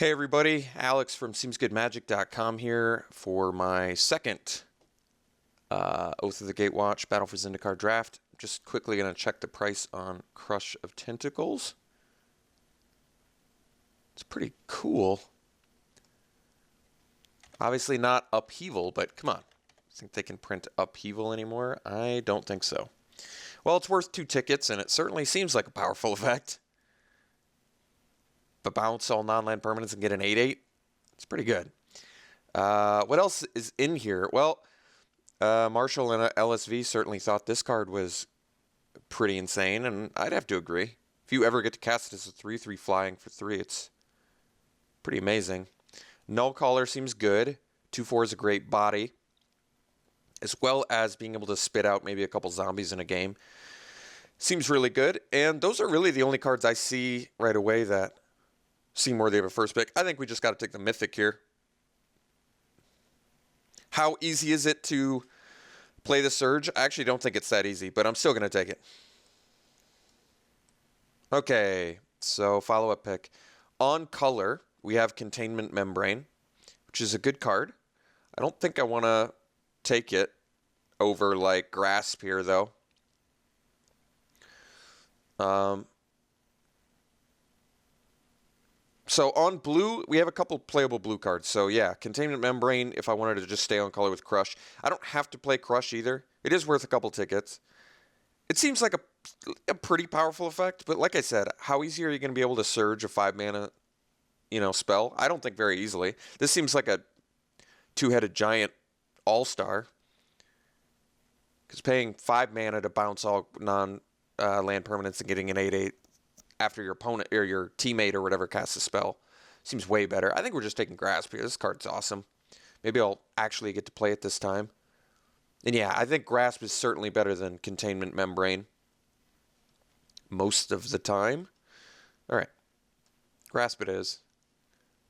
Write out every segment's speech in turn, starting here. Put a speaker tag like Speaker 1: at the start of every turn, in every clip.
Speaker 1: Hey everybody, Alex from SeemsGoodMagic.com here for my second Oath of the Gatewatch Battle for Zendikar draft. Just quickly going to check the price on Crush of Tentacles. It's pretty cool. Obviously not Upheaval, but come on. Think they can print Upheaval anymore? I don't think so. Well, it's worth 2 tickets, and it certainly seems like a powerful effect. But bounce all non-land permanents and get an 8/8. It's pretty good. What else is in here? Well, Marshall and LSV certainly thought this card was pretty insane, and I'd have to agree. If you ever get to cast it as a 3/3 flying for 3, it's pretty amazing. Null Caller seems good. 2/4 is a great body, as well as being able to spit out maybe a couple zombies in a game. Seems really good, and those are really the only cards I see right away that seem worthy of a first pick. I think we just got to take the Mythic here. How easy is it to play the Surge? I actually don't think it's that easy, but I'm still going to take it. Okay, so follow-up pick. On color, we have Containment Membrane, which is a good card. I don't think I want to take it over, like, Grasp here, though. So on blue, we have a couple playable blue cards. So yeah, Containment Membrane if I wanted to just stay on color with Crush. I don't have to play Crush either. It is worth a couple tickets. It seems like a pretty powerful effect, but like I said, how easy are you going to be able to Surge a 5-mana, spell? I don't think very easily. This seems like a 2-headed giant all-star. Because paying 5 mana to bounce all non-land permanents and getting an 8/8 after your opponent or your teammate or whatever casts a spell seems way better. I think we're just taking Grasp here. This card's awesome. Maybe I'll actually get to play it this time. And yeah, I think Grasp is certainly better than Containment Membrane most of the time. All right. Grasp it is.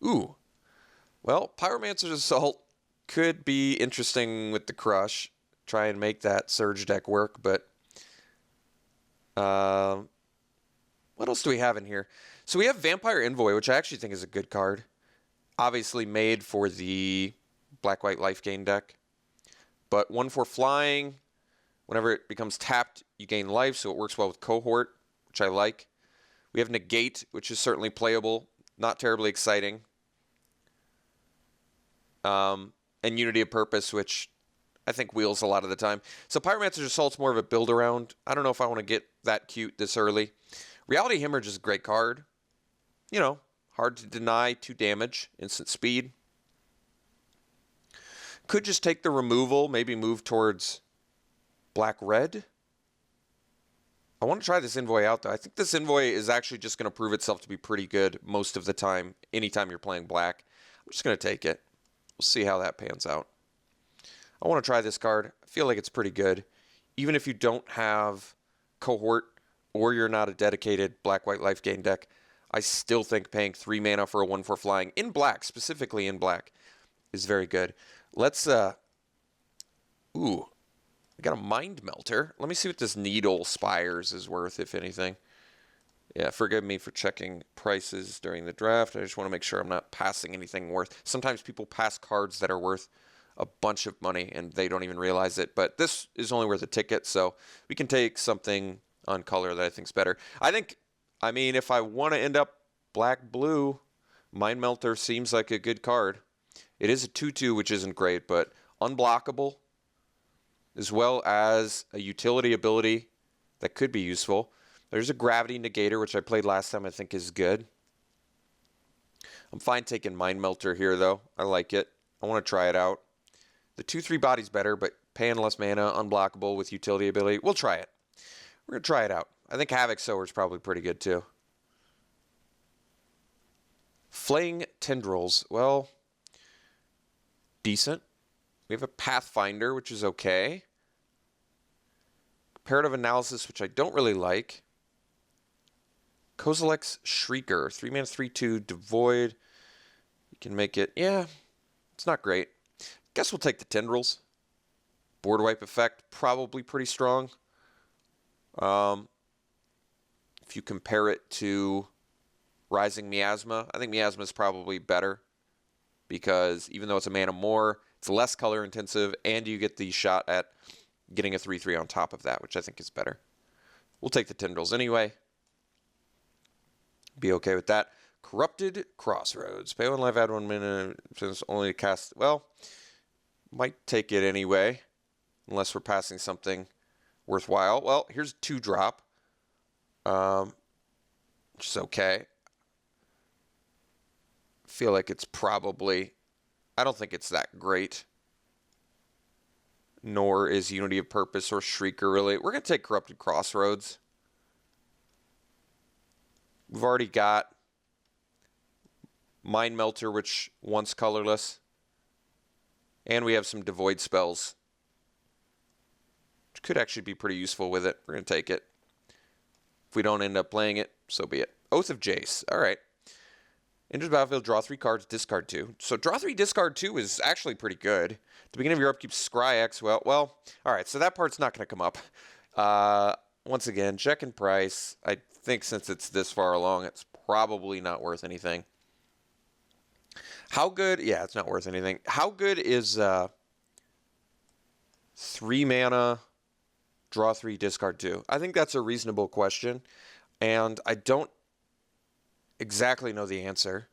Speaker 1: Ooh. Well, Pyromancer's Assault could be interesting with the Crush. Try and make that Surge deck work, but what else do we have in here? So we have Vampire Envoy, which I actually think is a good card. Obviously made for the black-white life gain deck. But 1/4 flying. Whenever it becomes tapped, you gain life, so it works well with Cohort, which I like. We have Negate, which is certainly playable. Not terribly exciting. And Unity of Purpose, which I think wheels a lot of the time. So Pyromancer's Assault's more of a build-around. I don't know if I want to get that cute this early. Reality Hemorrhage is a great card. Hard to deny, 2 damage, instant speed. Could just take the removal, maybe move towards black-red. I want to try this Envoy out, though. I think this Envoy is actually just going to prove itself to be pretty good most of the time, anytime you're playing black. I'm just going to take it. We'll see how that pans out. I want to try this card. I feel like it's pretty good. Even if you don't have Cohort or you're not a dedicated black-white life gain deck, I still think paying 3 mana for a 1/4 flying in black, specifically in black, is very good. Let's, ooh, we got a Mind Melter. Let me see what this Needle Spires is worth, if anything. Yeah, forgive me for checking prices during the draft. I just want to make sure I'm not passing anything worth. Sometimes people pass cards that are worth a bunch of money and they don't even realize it, but this is only worth a ticket, so we can take something on color that I think is better. I mean, if I want to end up black-blue, Mind Melter seems like a good card. It is a 2/2, which isn't great, but unblockable, as well as a utility ability that could be useful. There's a Gravity Negator, which I played last time, I think is good. I'm fine taking Mind Melter here, though. I like it. I want to try it out. The 2/3 body's better, but paying less mana, unblockable with utility ability. We'll try it. We're going to try it out. I think Havoc Sower is probably pretty good, too. Flaying Tendrils. Well, decent. We have a Pathfinder, which is okay. Comparative Analysis, which I don't really like. Kozilek's Shrieker. 3 mana, 3/2, devoid. You can make it, yeah, it's not great. Guess we'll take the Tendrils. Board wipe effect, probably pretty strong. If you compare it to Rising Miasma. I think Miasma is probably better because even though it's a mana more, it's less color intensive, and you get the shot at getting a 3/3 on top of that, which I think is better. We'll take the Tendrils anyway. Be okay with that. Corrupted Crossroads. Pay 1 life, add 1 mana, since only cast. Well, might take it anyway, unless we're passing something worthwhile. Well, here's 2-drop, which is okay. Feel like it's probably, I don't think it's that great. Nor is Unity of Purpose or Shrieker really. We're going to take Corrupted Crossroads. We've already got Mind Melter, which once colorless. And we have some Devoid spells, which could actually be pretty useful with it. We're going to take it. If we don't end up playing it, so be it. Oath of Jace. All right. Enters the battlefield, draw 3 cards, discard 2. So draw 3, discard 2 is actually pretty good. At the beginning of your upkeep, scry X. Well, all right. So that part's not going to come up. Once again, checking price. I think since it's this far along, it's probably not worth anything. How good? Yeah, it's not worth anything. How good is 3 mana, draw 3, discard 2? I think that's a reasonable question, and I don't exactly know the answer.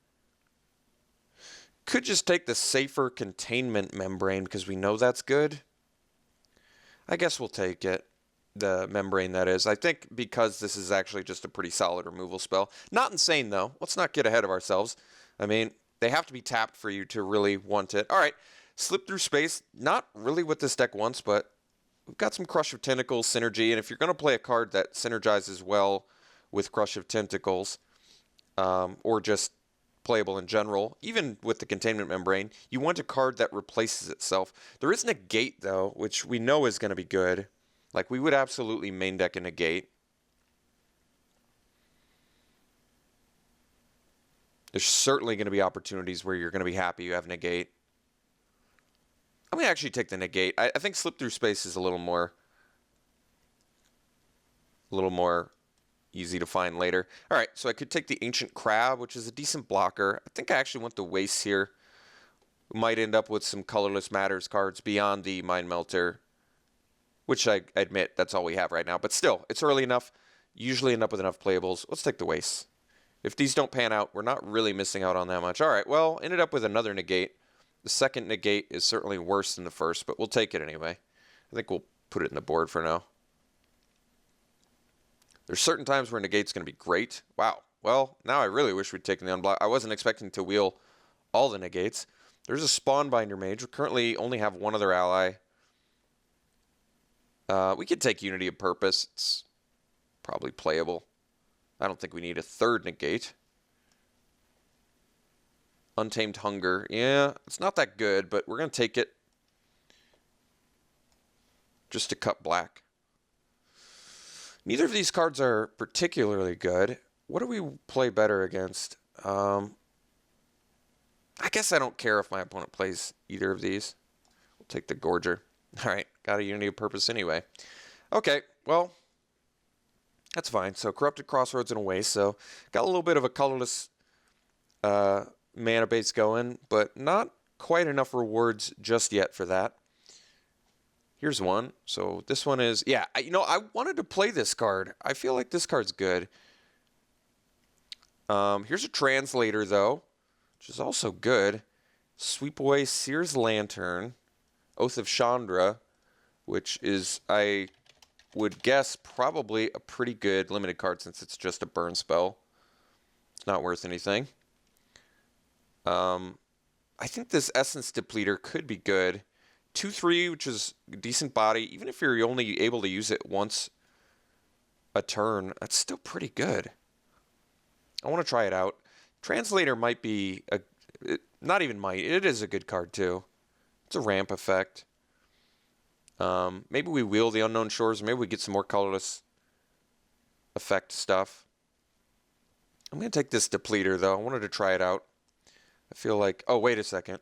Speaker 1: Could just take the safer Containment Membrane because we know that's good. I guess we'll take it. The Membrane, that is. I think because this is actually just a pretty solid removal spell. Not insane, though. Let's not get ahead of ourselves. I mean, they have to be tapped for you to really want it. All right, Slip Through Space. Not really what this deck wants, but we've got some Crush of Tentacles synergy, and if you're going to play a card that synergizes well with Crush of Tentacles, or just playable in general, even with the Containment Membrane, you want a card that replaces itself. There is Negate, though, which we know is going to be good. Like, we would absolutely main deck a Negate. There's certainly going to be opportunities where you're going to be happy you have Negate. I'm going to actually take the Negate. I think Slip Through Space is a little more easy to find later. All right, so I could take the Ancient Crab, which is a decent blocker. I think I actually want the Waste here. We might end up with some Colorless Matters cards beyond the Mind Melter, which I admit that's all we have right now. But still, it's early enough. Usually end up with enough playables. Let's take the Waste. If these don't pan out, we're not really missing out on that much. All right, well, ended up with another Negate. The second Negate is certainly worse than the first, but we'll take it anyway. I think we'll put it in the board for now. There's certain times where Negate's going to be great. Wow. Well, now I really wish we'd taken the unblock. I wasn't expecting to wheel all the Negates. There's a Spawnbinder Mage. We currently only have one other ally. We could take Unity of Purpose. It's probably playable. I don't think we need a third Negate. Untamed Hunger. Yeah, it's not that good, but we're going to take it just to cut black. Neither of these cards are particularly good. What do we play better against? I guess I don't care if my opponent plays either of these. We'll take the Gorger. All right, got a Unity of Purpose anyway. Okay, well, that's fine. So Corrupted Crossroads in a way. So got a little bit of a colorless mana base going, but not quite enough rewards just yet for that. Here's one. So this one is, yeah, I wanted to play this card. I feel like this card's good. Here's a Translator, though, which is also good. Sweep away Seer's Lantern, Oath of Chandra, which is, I would guess, probably a pretty good limited card since it's just a burn spell. It's not worth anything. I think this Essence Depleter could be good. 2/3, which is a decent body. Even if you're only able to use it once a turn, that's still pretty good. I want to try it out. Translator might be not even might. It is a good card too. It's a ramp effect. Maybe we wheel the Unknown Shores. Maybe we get some more colorless effect stuff. I'm going to take this Depleter, though. I wanted to try it out. I feel like... Oh, wait a second.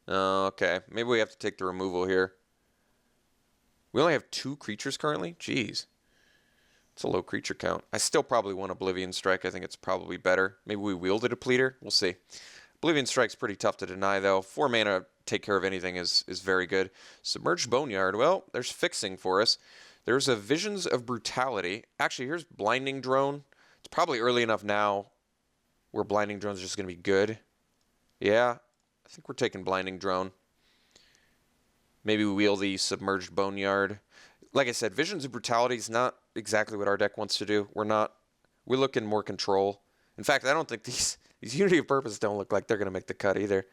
Speaker 1: Okay. Maybe we have to take the removal here. We only have 2 creatures currently? Jeez. It's a low creature count. I still probably want Oblivion Strike. I think it's probably better. Maybe we wield a Depleter. We'll see. Oblivion Strike's pretty tough to deny, though. 4 mana, take care of anything is very good. Submerged Boneyard. Well, there's fixing for us. There's a Visions of Brutality. Actually, here's Blinding Drone. It's probably early enough now where Blinding Drone's just going to be good. Yeah, I think we're taking Blinding Drone. Maybe we wheel the Submerged Boneyard. Like I said, Visions of Brutality is not exactly what our deck wants to do. We're looking more control. In fact, I don't think these Unity of Purpose don't look like they're going to make the cut either.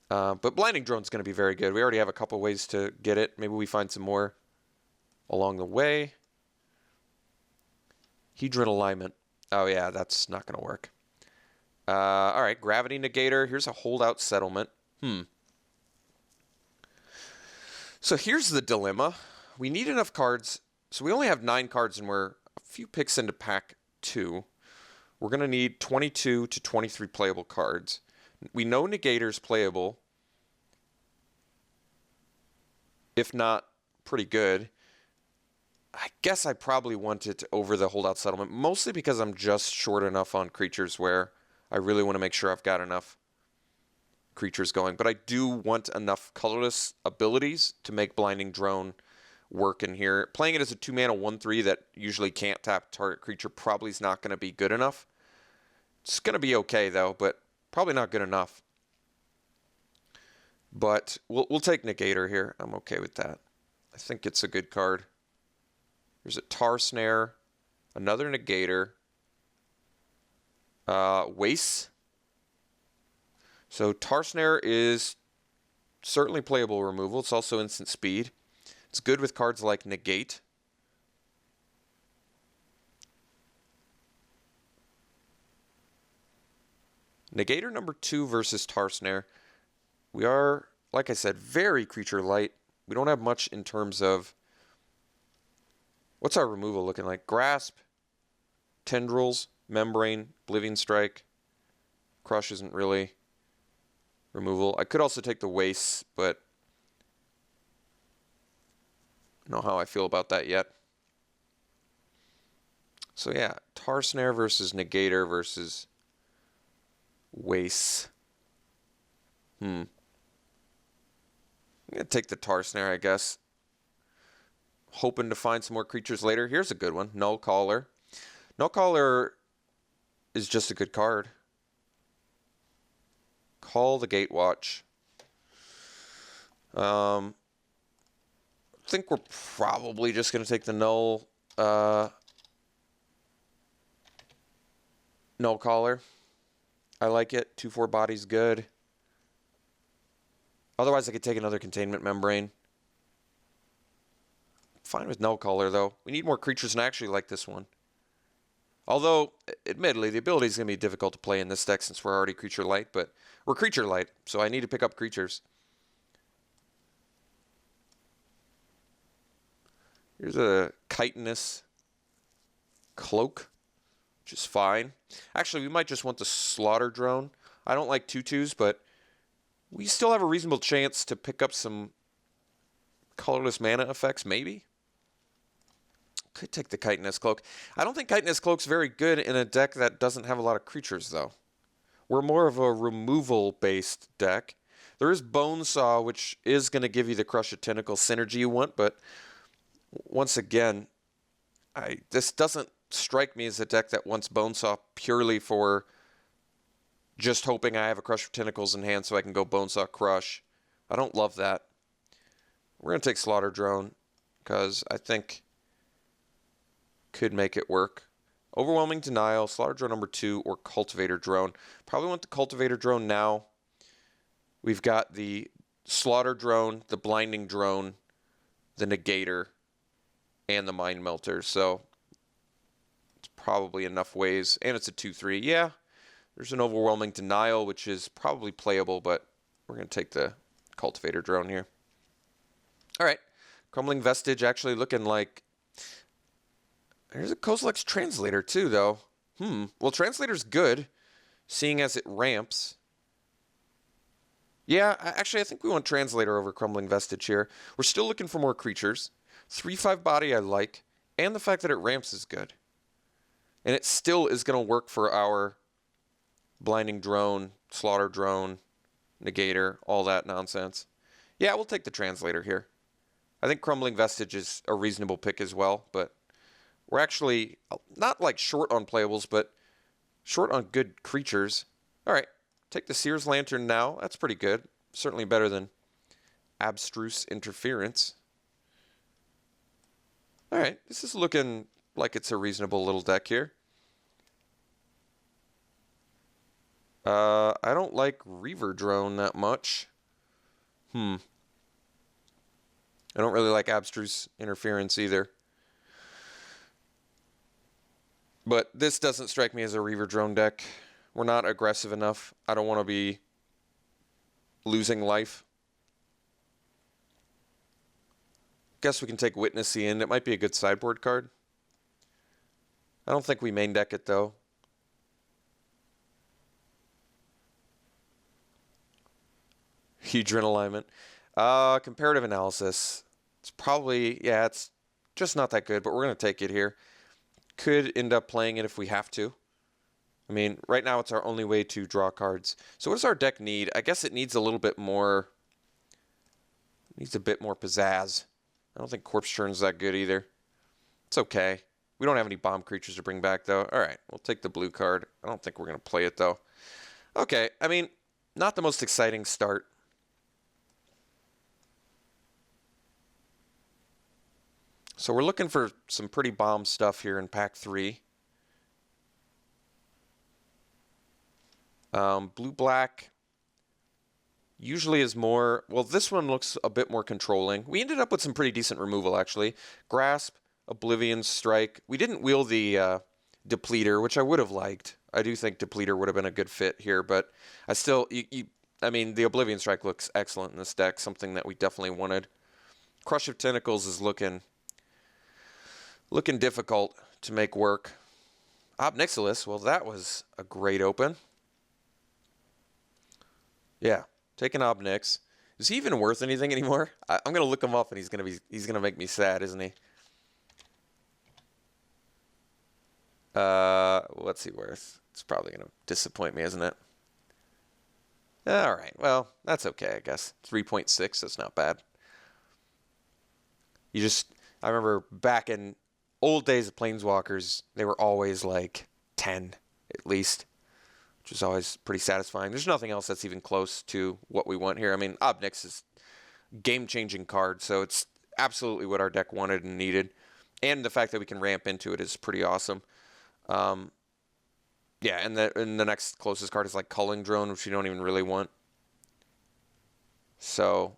Speaker 1: But Blinding Drone's going to be very good. We already have a couple ways to get it. Maybe we find some more along the way. Hedron Alignment. Oh yeah, that's not going to work. All right, Gravity Negator. Here's a Holdout Settlement. So here's the dilemma. We need enough cards. So we only have 9 cards and we're a few picks into pack 2. We're going to need 22 to 23 playable cards. We know Negator's playable. If not, pretty good. I guess I probably want it over the Holdout Settlement, mostly because I'm just short enough on creatures where I really want to make sure I've got enough creatures going. But I do want enough colorless abilities to make Blinding Drone work in here. Playing it as a 2-mana 1/3 that usually can't tap target creature probably is not going to be good enough. It's going to be okay, though, but probably not good enough. But we'll take Negator here. I'm okay with that. I think it's a good card. There's a Tar Snare, another Negator, Waste. So Tar Snare is certainly playable removal. It's also instant speed. It's good with cards like Negate. Negator number 2 versus Tar Snare. We are, like I said, very creature light. We don't have much in terms of... What's our removal looking like? Grasp, Tendrils, Membrane, Oblivion Strike. Crush isn't really removal. I could also take the Waste, but I don't know how I feel about that yet. So yeah, Tar Snare versus Negator versus Waste. I'm going to take the Tar Snare, I guess. Hoping to find some more creatures later. Here's a good one. Null Caller. Null Caller is just a good card. Call the Gatewatch. I think we're probably just going to take the Null Caller. I like it. 2/4 body's good. Otherwise, I could take another Containment Membrane. Fine with Null Caller, though. We need more creatures, and I actually like this one. Although, admittedly, the ability is going to be difficult to play in this deck since we're already creature light, but we're creature light, so I need to pick up creatures. Here's a Chitinous Cloak, which is fine. Actually, we might just want the Slaughter Drone. I don't like 2/2s, but we still have a reasonable chance to pick up some colorless mana effects, maybe? Could take the Chitinous Cloak. I don't think Chitinous Cloak's very good in a deck that doesn't have a lot of creatures, though. We're more of a removal-based deck. There is Bonesaw, which is going to give you the Crush of Tentacle synergy you want, but once again, this doesn't strike me as a deck that wants Bonesaw purely for just hoping I have a Crush of Tentacles in hand so I can go Bonesaw Crush. I don't love that. We're going to take Slaughter Drone because I think could make it work. Overwhelming Denial, Slaughter Drone number 2, or Cultivator Drone. Probably want the Cultivator Drone now. We've got the Slaughter Drone, the Blinding Drone, the Negator, and the Mind Melter. So it's probably enough ways. And it's a 2/3. Yeah, there's an Overwhelming Denial, which is probably playable, but we're going to take the Cultivator Drone here. All right. Crumbling Vestige actually looking like... There's a Kozilek's Translator too, though. Well, Translator's good, seeing as it ramps. Yeah, actually, I think we want Translator over Crumbling Vestige here. We're still looking for more creatures. 3/5 body I like. And the fact that it ramps is good. And it still is going to work for our blinding drone, slaughter drone, negator, all that nonsense. Yeah, we'll take the translator here. I think Crumbling Vestige is a reasonable pick as well, but we're actually not like short on playables, but short on good creatures. All right, take the Seer's Lantern now. That's pretty good. Certainly better than Abstruse Interference. All right, this is looking like it's a reasonable little deck here. I don't like Reaver Drone that much. I don't really like Abstruse Interference either. But this doesn't strike me as a Reaver Drone deck. We're not aggressive enough. I don't want to be losing life. Guess we can take Witness the End. It might be a good sideboard card. I don't think we main deck it though. Hedron Alignment. Comparative Analysis. It's probably, yeah, it's just not that good, but we're going to take it here. Could end up playing it if we have to. I mean, right now it's our only way to draw cards. So what does our deck need? I guess it needs a little bit more, needs a bit more pizzazz. I don't think Corpse Churn's that good either. It's okay. We don't have any bomb creatures to bring back though. All right, we'll take the blue card. I don't think we're going to play it though. Okay, I mean, not the most exciting start. So we're looking for some pretty bomb stuff here in pack 3. Blue-black usually is more... Well, this one looks a bit more controlling. We ended up with some pretty decent removal, actually. Grasp, Oblivion Strike. We didn't wheel the Depleter, which I would have liked. I do think Depleter would have been a good fit here, but I still... I mean, the Oblivion Strike looks excellent in this deck, something that we definitely wanted. Crush of Tentacles is looking difficult to make work. Ob Nixilis, well, that was a great open. Yeah, taking Ob Nix. Is he even worth anything anymore? I'm gonna look him up, and he's gonna make me sad, isn't he? What's he worth? It's probably gonna disappoint me, isn't it? All right, well, that's okay, I guess. 3.6, that's not bad. I remember back in old days of Planeswalkers, they were always like 10 at least, which is always pretty satisfying. There's nothing else that's even close to what we want here. I mean, Ob Nix is game-changing card, so it's absolutely what our deck wanted and needed. And the fact that we can ramp into it is pretty awesome. Yeah, and the next closest card is like Culling Drone, which you don't even really want. So,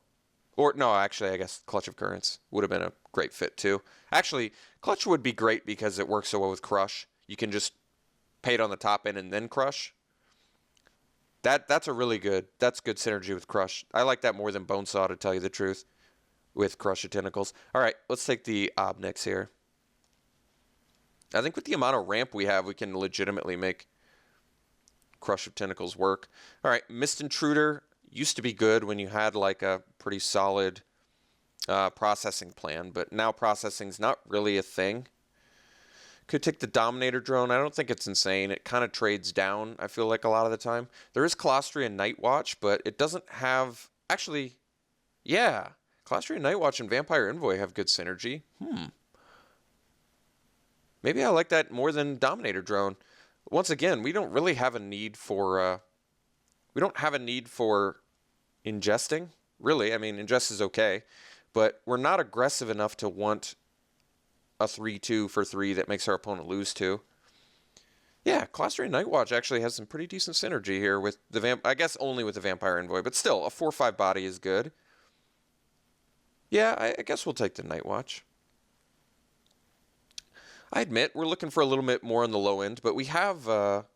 Speaker 1: or no, actually, I guess Clutch of Currents would have been a great fit too. Actually, Clutch would be great because it works so well with Crush. You can just pay it on the top end and then Crush. That's good synergy with Crush. I like that more than Bonesaw, to tell you the truth, with Crush of Tentacles. All right, let's take the Ob Nix here. I think with the amount of ramp we have, we can legitimately make Crush of Tentacles work. All right, Mist Intruder used to be good when you had like a pretty solid processing plan, but now processing's not really a thing. Could take the Dominator Drone. I don't think it's insane. It kind of trades down, I feel like, a lot of the time. There is Colostria Nightwatch, but it doesn't have... Actually, yeah. Colostria Nightwatch and Vampire Envoy have good synergy. Maybe I like that more than Dominator Drone. Once again, we don't really have a need for... we don't have a need for ingesting, really. I mean, ingest is okay, but we're not aggressive enough to want a 3-2 for 3 that makes our opponent lose 2. Yeah, Colostria Nightwatch actually has some pretty decent synergy here with the I guess only with the Vampire Envoy, but still, a 4/5 body is good. Yeah, I guess we'll take the Nightwatch. I admit we're looking for a little bit more on the low end, but we have a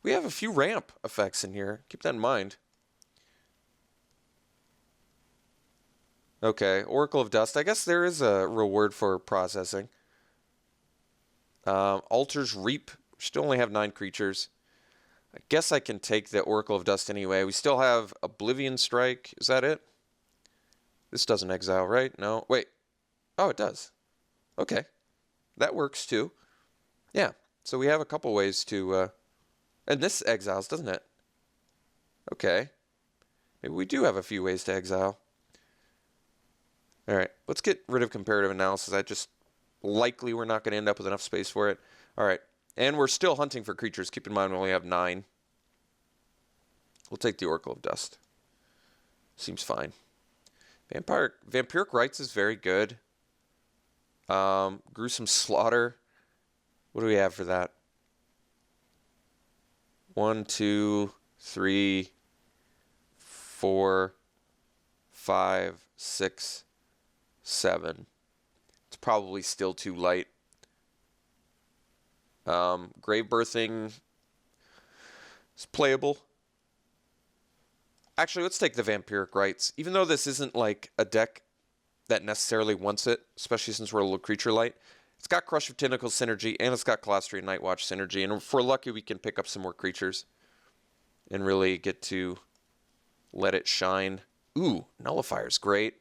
Speaker 1: few ramp effects in here. Keep that in mind. Okay, Oracle of Dust. I guess there is a reward for processing. Altar's Reap. We still only have 9 creatures. I guess I can take the Oracle of Dust anyway. We still have Oblivion Strike. Is that it? This doesn't exile, right? No. Wait. Oh, it does. Okay. That works too. Yeah. So we have a couple ways to... and this exiles, doesn't it? Okay. Maybe we do have a few ways to exile. All right. Let's get rid of comparative analysis. Likely we're not going to end up with enough space for it. All right. And we're still hunting for creatures. Keep in mind we only have 9. We'll take the Oracle of Dust. Seems fine. Vampiric Rites is very good. Gruesome Slaughter. What do we have for that? 1, 2, 3, 4, 5, 6, 7. It's probably still too light. Grave Birthing is playable. Actually, let's take the Vampiric Rites. Even though this isn't like a deck that necessarily wants it, especially since we're a little creature light, it's got Crush of Tentacles synergy, and it's got Colostri Nightwatch synergy. And if we're lucky, we can pick up some more creatures and really get to let it shine. Ooh, Nullifier's great.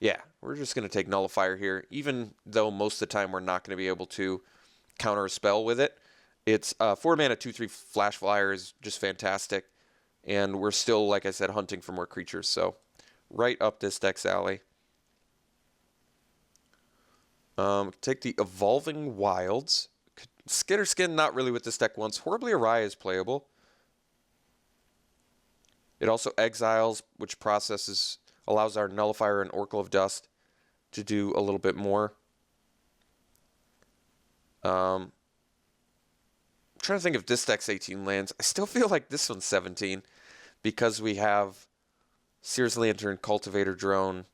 Speaker 1: Yeah, we're just going to take Nullifier here, even though most of the time we're not going to be able to counter a spell with it. It's 4 mana, 2/3 Flash Flyer is just fantastic. And we're still, like I said, hunting for more creatures. So right up this deck's alley. Take the Evolving Wilds. Skitterskin, not really what this deck wants. Horribly Awry is playable. It also exiles, which allows our Nullifier and Oracle of Dust to do a little bit more. I'm trying to think if this deck's 18 lands. I still feel like this one's 17 because we have Seer's Lantern, Cultivator Drone,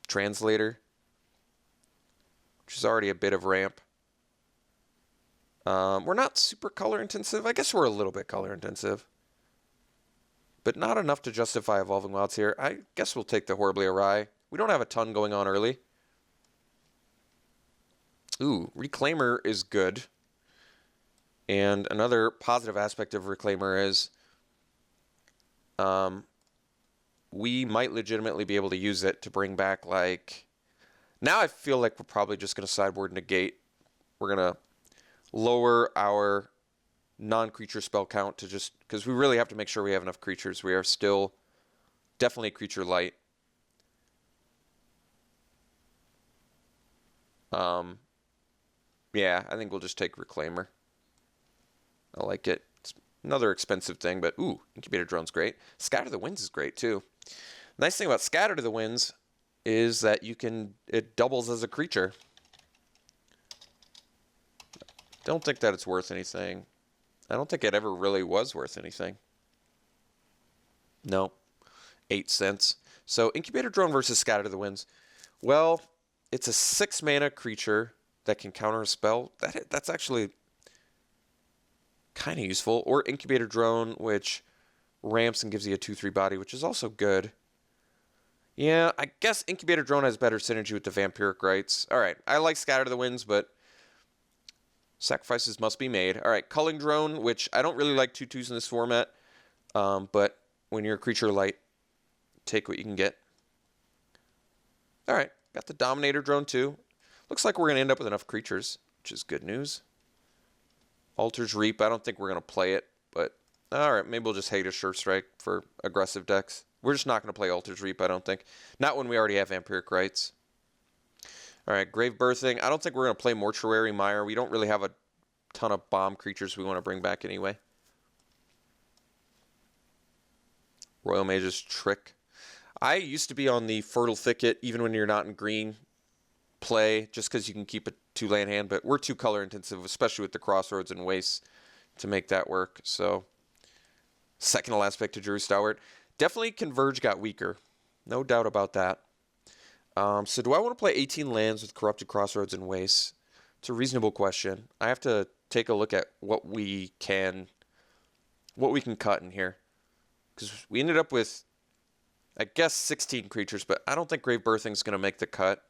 Speaker 1: Translator, which is already a bit of ramp. We're not super color intensive. I guess we're a little bit color intensive, but not enough to justify Evolving Wilds here. I guess we'll take the Horribly Awry. We don't have a ton going on early. Ooh, Reclaimer is good. And another positive aspect of Reclaimer is we might legitimately be able to use it to bring back, like... Now I feel like we're probably just going to sideboard negate. We're going to lower our non-creature spell count to just... Because we really have to make sure we have enough creatures. We are still definitely creature light. Yeah, I think we'll just take Reclaimer. I like it. It's another expensive thing, but ooh, Incubator Drone's great. Scatter the Winds is great too. Nice thing about Scatter to the Winds is that it doubles as a creature. Don't think that it's worth anything. I don't think it ever really was worth anything. No. 8 cents. So Incubator Drone versus Scatter to the Winds. Well, it's a 6 mana creature that can counter a spell. That's actually kind of useful. Or Incubator Drone, which ramps and gives you a 2/3 body, which is also good. Yeah, I guess Incubator Drone has better synergy with the Vampiric Rites. All right, I like Scatter the Winds, but sacrifices must be made. All right, Culling Drone, which I don't really like 2/2s in this format, but when you're a creature light, take what you can get. All right, got the Dominator Drone too. Looks like we're going to end up with enough creatures, which is good news. Altar's Reap, I don't think we're going to play it, but all right, maybe we'll just hate a Sure Strike for aggressive decks. We're just not going to play Altar's Reap, I don't think. Not when we already have Vampiric Rites. All right, Grave Birthing. I don't think we're going to play Mortuary Mire. We don't really have a ton of bomb creatures we want to bring back anyway. Royal Mage's Trick. I used to be on the Fertile Thicket, even when you're not in green play, just because you can keep a 2-land hand, but we're too color intensive, especially with the Crossroads and Wastes, to make that work. So, second to last pick to Drew Stowart. Definitely Converge got weaker. No doubt about that. So do I want to play 18 lands with Corrupted Crossroads and Wastes? It's a reasonable question. I have to take a look at what we can cut in here. Because we ended up with, I guess, 16 creatures, but I don't think Grave Birthing is going to make the cut.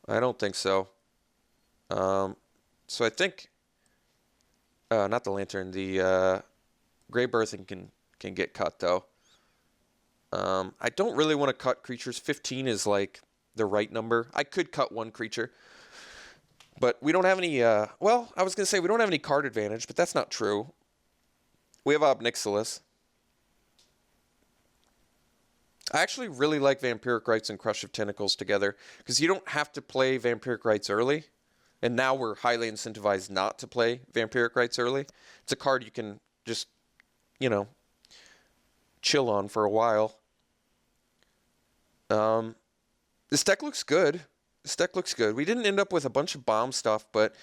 Speaker 1: I don't think so. So I think, not the Lantern, the Grave Birthing can get cut, though. I don't really want to cut creatures. 15 is like the right number. I could cut one creature, but we don't have any, well, I was going to say we don't have any card advantage, but that's not true. We have Obnixilis. I actually really like Vampiric Rites and Crush of Tentacles together, because you don't have to play Vampiric Rites early, and now we're highly incentivized not to play Vampiric Rites early. It's a card you can just, you know, chill on for a while. This deck looks good. This deck looks good. We didn't end up with a bunch of bomb stuff, but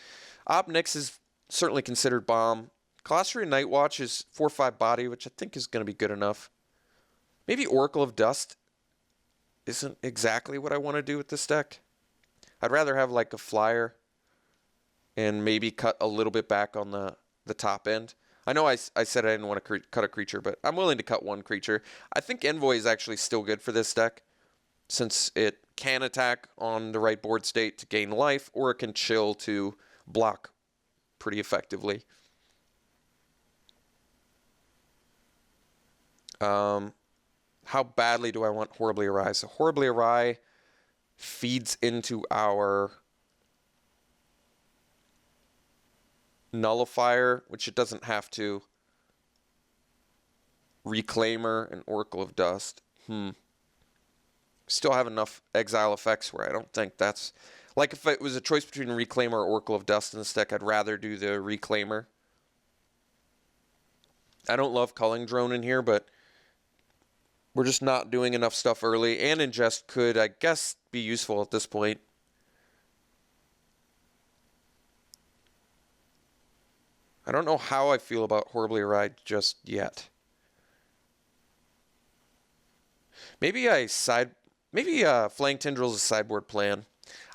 Speaker 1: Obnix is certainly considered bomb. Colossary Nightwatch is 4/5 body, which I think is going to be good enough. Maybe Oracle of Dust isn't exactly what I want to do with this deck. I'd rather have like a flyer and maybe cut a little bit back on the top end. I know I said I didn't want to cut a creature, but I'm willing to cut one creature. I think Envoy is actually still good for this deck, since it can attack on the right board state to gain life, or it can chill to block pretty effectively. How badly do I want Horribly Awry? So Horribly Awry feeds into our Nullifier, which it doesn't have to. Reclaimer and Oracle of Dust. Still have enough exile effects where I don't think that's... Like if it was a choice between Reclaimer or Oracle of Dust in this deck, I'd rather do the Reclaimer. I don't love Culling Drone in here, but we're just not doing enough stuff early. And Ingest could, I guess, be useful at this point. I don't know how I feel about Horribly Awry just yet. Maybe Flaying Tendrils is a sideboard plan.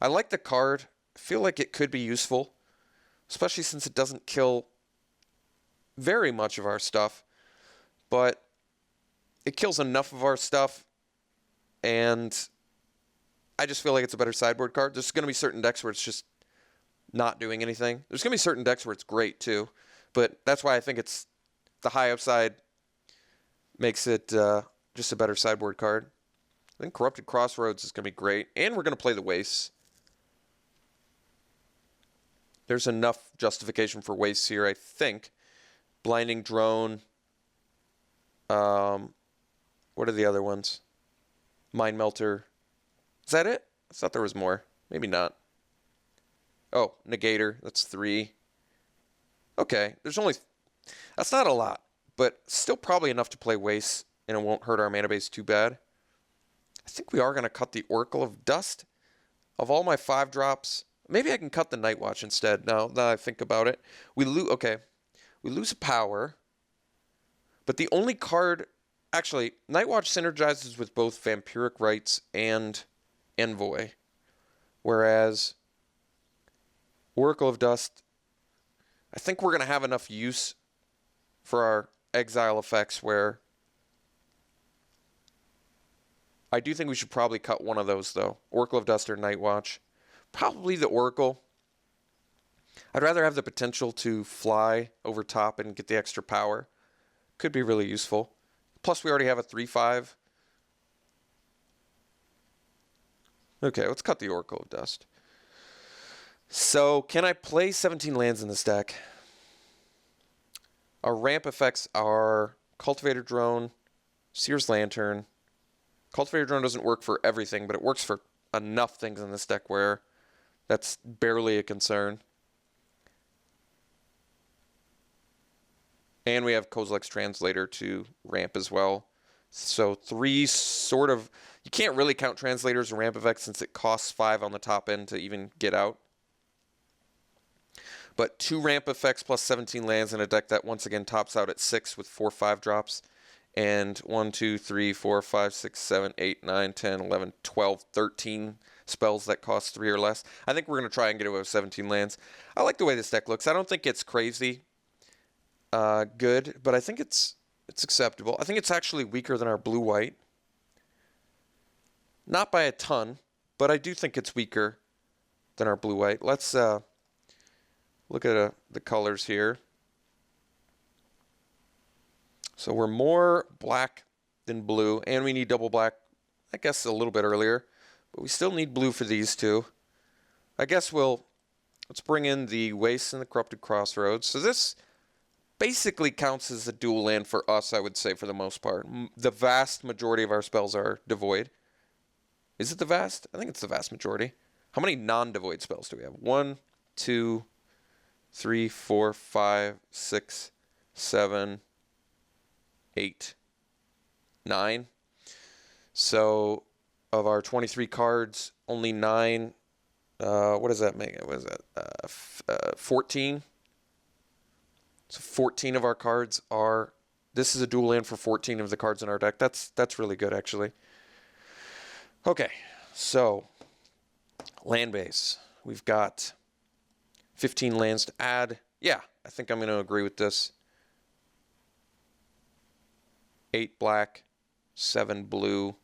Speaker 1: I like the card. I feel like it could be useful, especially since it doesn't kill very much of our stuff, but it kills enough of our stuff, and I just feel like it's a better sideboard card. There's going to be certain decks where it's just not doing anything. There's going to be certain decks where it's great too, but that's why I think it's the high upside makes it just a better sideboard card. I think Corrupted Crossroads is going to be great, and we're going to play the Wastes. There's enough justification for Wastes here, I think. Blinding Drone. What are the other ones? Mind Melter. Is that it? I thought there was more. Maybe not. Oh, Negator. That's 3. Okay. That's not a lot, but still probably enough to play Wastes, and it won't hurt our mana base too bad. I think we are going to cut the Oracle of Dust. Of all my 5-drops, maybe I can cut the Nightwatch instead. Now that I think about it. We lose a power. But the only card... Actually, Nightwatch synergizes with both Vampiric Rites and Envoy. Whereas Oracle of Dust, I think we're going to have enough use for our exile effects where... I do think we should probably cut one of those, though. Oracle of Dust or Nightwatch. Probably the Oracle. I'd rather have the potential to fly over top and get the extra power. Could be really useful. Plus, we already have a 3/5. Okay, let's cut the Oracle of Dust. So, can I play 17 lands in this deck? Our ramp effects are Cultivator Drone, Seer's Lantern. Cultivator Drone doesn't work for everything, but it works for enough things in this deck where that's barely a concern. And we have Kozilek's Translator to ramp as well. So 3 sort of... You can't really count Translators and ramp effects since it costs 5 on the top end to even get out. But 2 ramp effects plus 17 lands in a deck that once again tops out at 6 with 4 5-drops. And 1, 2, 3, 4, 5, 6, 7, 8, 9, 10, 11, 12, 13 spells that cost 3 or less. I think we're going to try and get away with 17 lands. I like the way this deck looks. I don't think it's crazy good, but I think it's acceptable. I think it's actually weaker than our blue-white. Not by a ton, but I do think it's weaker than our blue-white. Let's look at the colors here. So we're more black than blue, and we need double black, I guess, a little bit earlier. But we still need blue for these two. I guess let's bring in the Waste and the Corrupted Crossroads. So this basically counts as a dual land for us, I would say, for the most part. The vast majority of our spells are devoid. Is it the vast? I think it's the vast majority. How many non-devoid spells do we have? 1, 2, 3, 4, 5, 6, 7, 8, 9. So of our 23 cards, only 9. What does that make? What is that? 14. So 14 of our cards are. This is a dual land for 14 of the cards in our deck. That's really good, actually. Okay, so land base. We've got 15 lands to add. Yeah, I think I'm going to agree with this. 8 black, 7 blue.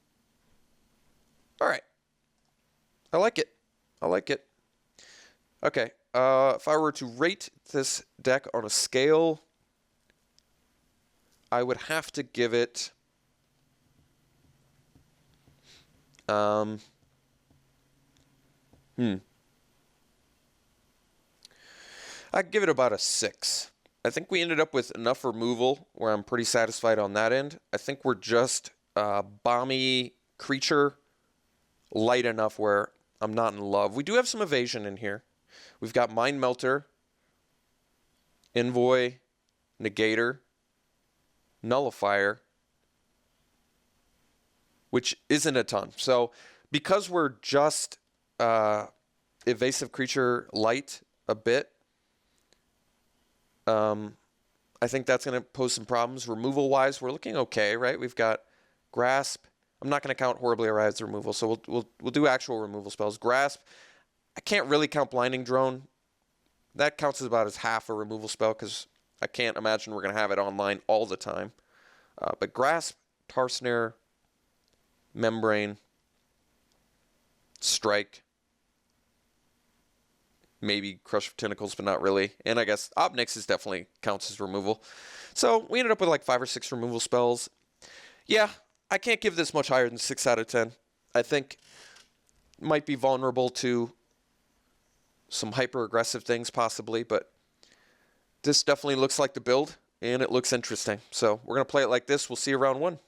Speaker 1: All right. I like it. I like it. Okay. If I were to rate this deck on a scale, I would have to give it I'd give it about a 6. I think we ended up with enough removal where I'm pretty satisfied on that end. I think we're just bomby creature light enough where I'm not in love. We do have some evasion in here. We've got Mind Melter, Envoy, Negator, Nullifier, which isn't a ton. So because we're just evasive creature light a bit, I think that's going to pose some problems. Removal-wise, we're looking okay, right? We've got Grasp. I'm not going to count Horribly Awry as removal, so we'll do actual removal spells. Grasp, I can't really count Blinding Drone. That counts as about as half a removal spell because I can't imagine we're going to have it online all the time. But Grasp, Tar Snare, Membrane, Strike, maybe Crush of Tentacles, but not really. And I guess Obnix is definitely counts as removal. So we ended up with like 5 or 6 removal spells. Yeah, I can't give this much higher than 6 out of 10. I think might be vulnerable to some hyper-aggressive things possibly, but this definitely looks like the build, and it looks interesting. So we're going to play it like this. We'll see you round 1.